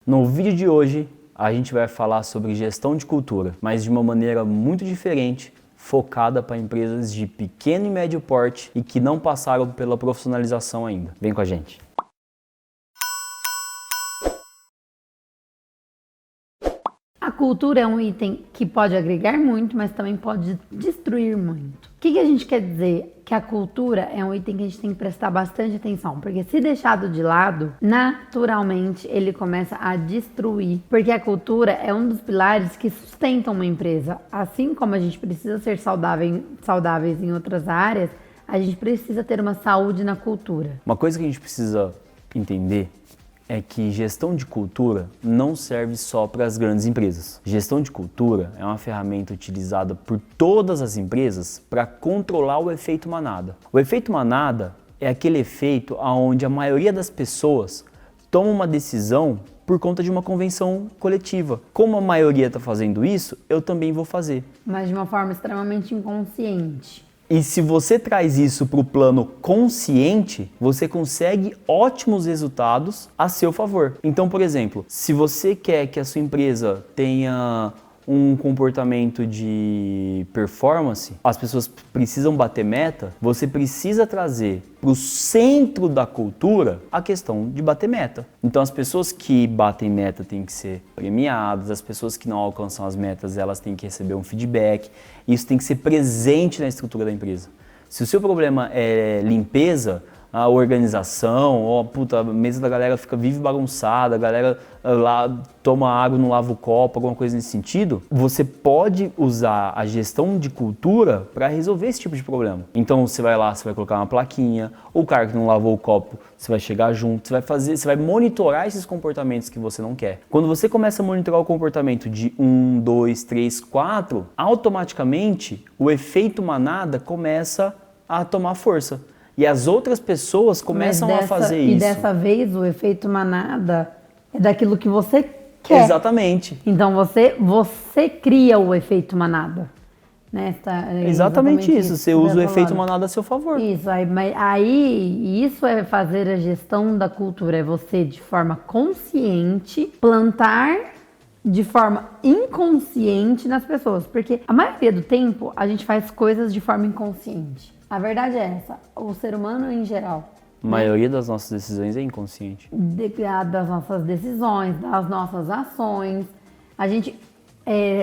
No vídeo de hoje, a gente vai falar sobre gestão de cultura, mas de uma maneira muito diferente, focada para empresas de pequeno e médio porte e que não passaram pela profissionalização ainda. Vem com a gente. A cultura é um item que pode agregar muito, mas também pode destruir muito. O que a gente quer dizer? Que a cultura é um item que a gente tem que prestar bastante atenção, porque se deixado de lado, naturalmente ele começa a destruir. Porque a cultura é um dos pilares que sustentam uma empresa. Assim como a gente precisa ser saudáveis em outras áreas, a gente precisa ter uma saúde na cultura. Uma coisa que a gente precisa entender é que gestão de cultura não serve só para as grandes empresas. Gestão de cultura é uma ferramenta utilizada por todas as empresas para controlar o efeito manada. O efeito manada é aquele efeito onde a maioria das pessoas toma uma decisão por conta de uma convenção coletiva. Como a maioria está fazendo isso, eu também vou fazer. Mas de uma forma extremamente inconsciente. E se você traz isso para o plano consciente, você consegue ótimos resultados a seu favor. Então, por exemplo, se você quer que a sua empresa tenha um comportamento de performance, as pessoas precisam bater meta, você precisa trazer para o centro da cultura a questão de bater meta. Então as pessoas que batem meta têm que ser premiadas, as pessoas que não alcançam as metas, elas têm que receber um feedback, isso tem que ser presente na estrutura da empresa. Se o seu problema é limpeza, a organização, a mesa da galera vive bagunçada, a galera lá toma água, não lava o copo, alguma coisa nesse sentido, você pode usar a gestão de cultura para resolver esse tipo de problema. Então você vai lá, você vai colocar uma plaquinha, o cara que não lavou o copo, você vai chegar junto, você vai monitorar esses comportamentos que você não quer. Quando você começa a monitorar o comportamento de 1, 2, 3, 4, automaticamente o efeito manada começa a tomar força. E as outras pessoas começam a fazer isso. E dessa vez o efeito manada é daquilo que você quer. Exatamente. Então você cria o efeito manada. Né? Exatamente isso. Você usa o efeito manada a seu favor. Isso, aí isso é fazer a gestão da cultura. É você, de forma consciente, plantar de forma inconsciente nas pessoas. Porque a maioria do tempo a gente faz coisas de forma inconsciente. A verdade é essa, o ser humano em geral. A maioria das nossas decisões é inconsciente. Das nossas decisões, das nossas ações. A gente,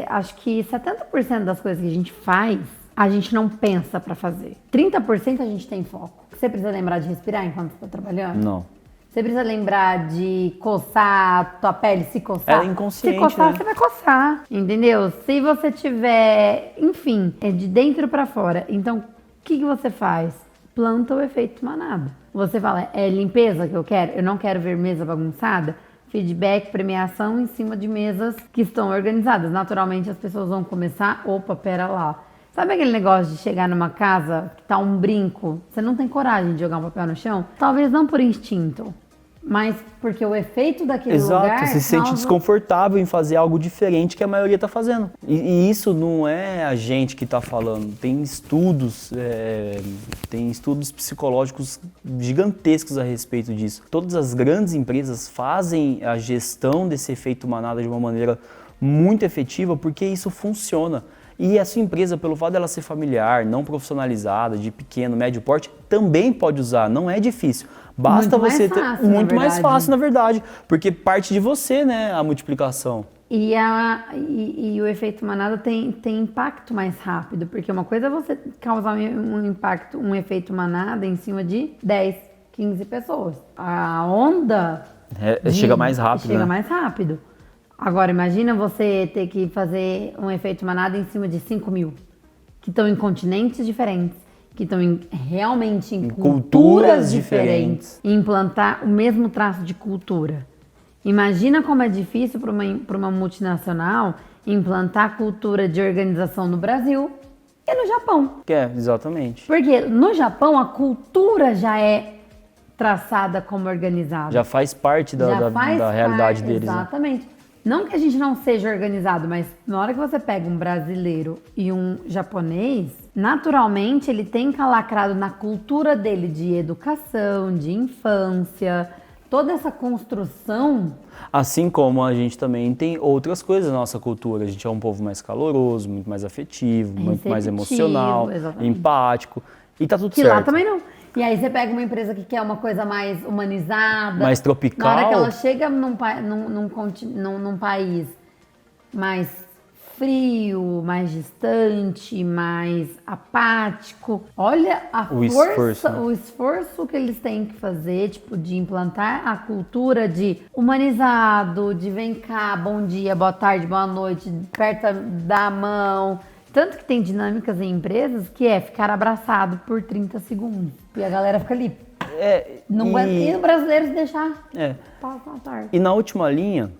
acho que 70% das coisas que a gente faz, a gente não pensa pra fazer. 30% a gente tem foco. Você precisa lembrar de respirar enquanto você tá trabalhando? Não. Você precisa lembrar de coçar a tua pele, se coçar. É inconsciente, se coçar, né? Você vai coçar, entendeu? Se você tiver, enfim, é de dentro pra fora. Então, o que você faz? Planta o efeito manada. Você fala, é limpeza que eu quero? Eu não quero ver mesa bagunçada? Feedback, premiação em cima de mesas que estão organizadas. Naturalmente as pessoas vão começar, pera lá. Sabe aquele negócio de chegar numa casa que tá um brinco? Você não tem coragem de jogar um papel no chão? Talvez não por instinto, mas porque o efeito daquele lugar... Exato, você se sente desconfortável em fazer algo diferente que a maioria está fazendo. E isso não é a gente que está falando, tem estudos psicológicos gigantescos a respeito disso. Todas as grandes empresas fazem a gestão desse efeito manada de uma maneira muito efetiva porque isso funciona. E a sua empresa, pelo fato dela ser familiar, não profissionalizada, de pequeno, médio porte, também pode usar, não é difícil. Basta você ter muito mais fácil, na verdade, porque parte de você, né, a multiplicação. E o efeito manada tem impacto mais rápido, porque uma coisa é você causar um efeito manada em cima de 10, 15 pessoas. A onda chega mais rápido. Chega mais rápido. Agora, imagina você ter que fazer um efeito manada em cima de 5 mil, que estão em continentes diferentes, que estão realmente em culturas diferentes, e implantar o mesmo traço de cultura. Imagina como é difícil para uma multinacional implantar cultura de organização no Brasil e no Japão. Exatamente. Porque no Japão a cultura já é traçada como organizada. Já faz parte da realidade deles. Exatamente. Né? Não que a gente não seja organizado, mas na hora que você pega um brasileiro e um japonês, naturalmente ele tem encalacrado na cultura dele de educação, de infância, toda essa construção... Assim como a gente também tem outras coisas na nossa cultura. A gente é um povo mais caloroso, muito mais afetivo, muito mais emocional, exatamente. empático. E tá tudo Que certo. lá também não. E aí você pega uma empresa que quer uma coisa mais humanizada. Mais tropical. Na hora que ela chega num país mais frio, mais distante, mais apático. Olha o esforço que eles têm que fazer, tipo, de implantar a cultura de humanizado, de vem cá, bom dia, boa tarde, boa noite, aperta da mão. Tanto que tem dinâmicas em empresas que é ficar abraçado por 30 segundos. E a galera fica ali. Não aguenta. E o brasileiro se deixar passar a tarde. E na última linha,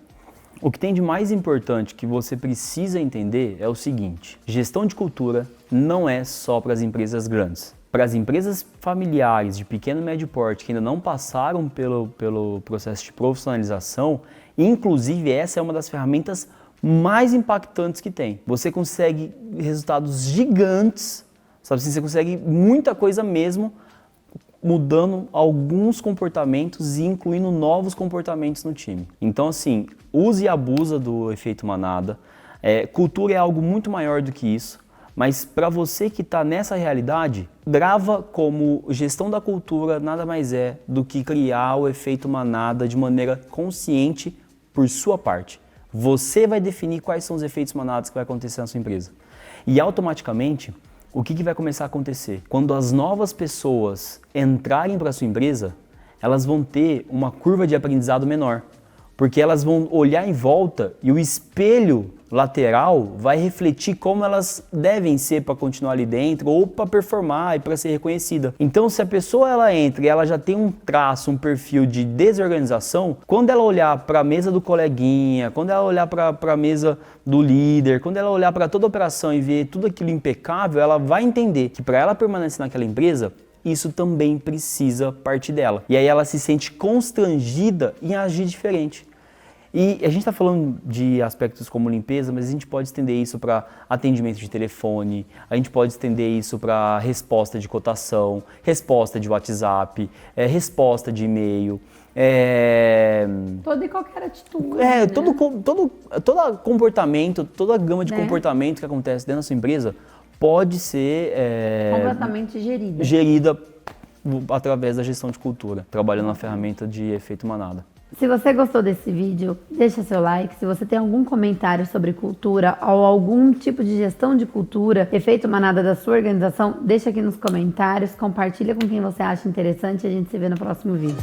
o que tem de mais importante que você precisa entender é o seguinte: gestão de cultura não é só para as empresas grandes. Para as empresas familiares de pequeno e médio porte que ainda não passaram pelo processo de profissionalização, inclusive essa é uma das ferramentas mais impactantes que tem. Você consegue resultados gigantes, sabe? Você consegue muita coisa mesmo mudando alguns comportamentos e incluindo novos comportamentos no time. Então, assim, use e abusa do efeito manada. Cultura é algo muito maior do que isso, mas para você que está nessa realidade, grava como gestão da cultura nada mais é do que criar o efeito manada de maneira consciente por sua parte. Você vai definir quais são os efeitos manadas que vai acontecer na sua empresa. E automaticamente, o que vai começar a acontecer? Quando as novas pessoas entrarem para a sua empresa, elas vão ter uma curva de aprendizado menor, porque elas vão olhar em volta e o espelho lateral vai refletir como elas devem ser para continuar ali dentro ou para performar e para ser reconhecida. Então, se a pessoa ela entra e ela já tem um traço, um perfil de desorganização, quando ela olhar para a mesa do coleguinha, quando ela olhar para a mesa do líder, quando ela olhar para toda a operação e ver tudo aquilo impecável, ela vai entender que para ela permanecer naquela empresa, isso também precisa partir dela. E aí ela se sente constrangida em agir diferente. E a gente está falando de aspectos como limpeza, mas a gente pode estender isso para atendimento de telefone, a gente pode estender isso para resposta de cotação, resposta de WhatsApp, resposta de e-mail. Toda e qualquer atitude. Todo comportamento, toda a gama de comportamento que acontece dentro da sua empresa pode ser completamente gerida através da gestão de cultura, trabalhando na ferramenta de efeito manada. Se você gostou desse vídeo, deixa seu like. Se você tem algum comentário sobre cultura ou algum tipo de gestão de cultura, efeito manada da sua organização, deixa aqui nos comentários, compartilha com quem você acha interessante e a gente se vê no próximo vídeo.